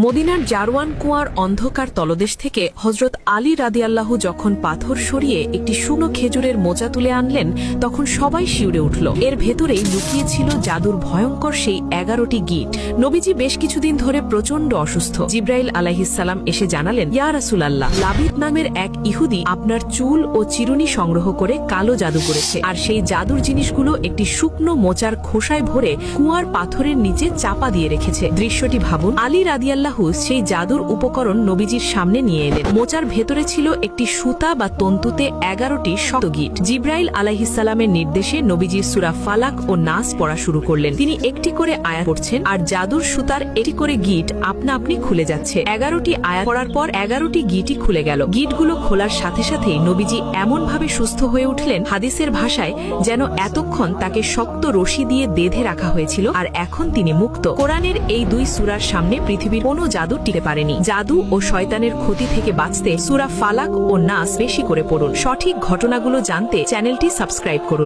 মদিনার জারওয়ান কুয়ার অন্ধকার তলদেশ থেকে হজরত আলী রাদিয়াল্লাহু যখন পাথর সরিয়ে একটি শুকনো খেজুরের মোচা তুলে আনলেন, তখন সবাই শিউরে উঠল। এর ভেতরেই লুকিয়ে ছিল জাদুর ভয়ঙ্কর সেই 11টি গিট। নবীজি বেশ কিছুদিন ধরে প্রচণ্ড অসুস্থ। জিব্রাইল আলাইহিসসালাম এসে জানালেন, ইয়া রাসূলাল্লাহ, লাবিদ নামের এক ইহুদি আপনার চুল ও চিরুনি সংগ্রহ করে কালো জাদু করেছে, আর সেই জাদুর জিনিসগুলো একটি শুকনো মোচার খোসায় ভরে কুয়ার পাথরের নিচে চাপা দিয়ে রেখেছে। দৃশ্যটি ভাবুন। আলী রাদিয়াল্লাহু সেই জাদুর উপকরণ নবীজির সামনে নিয়ে এলেন। মোচার ভেতরে ছিল একটি সুতা বা তন্তুতে 11টি শক্ত গিট। জিব্রাইল আলাইহিসসালামের নির্দেশে নবীজি সূরা ফালাক ও নাস পড়া শুরু করলেন। তিনি একটি করে আয়াত পড়ছেন, আর জাদুর সুতার একটি করে গিট আপনা আপনি খুলে যাচ্ছে। 11টি আয়াত পড়ার পর 11টি গিটই খুলে গেল। গিটগুলো খোলার সাথে সাথেই নবীজি এমনভাবে সুস্থ হয়ে উঠলেন, হাদিসের ভাষায় যেন এতক্ষণ তাকে শক্ত রশি দিয়ে বেঁধে রাখা হয়েছিল, আর এখন তিনি মুক্ত। কোরআনের এই 2 সূরার সামনে পৃথিবীর কোনো জাদু টিকে পারেনি। জাদু ও শয়তানের ক্ষতি থেকে বাঁচতে সূরা ফালাক ও নাস বেশি করে পড়ুন। সঠিক ঘটনাগুলো জানতে চ্যানেলটি সাবস্ক্রাইব করুন।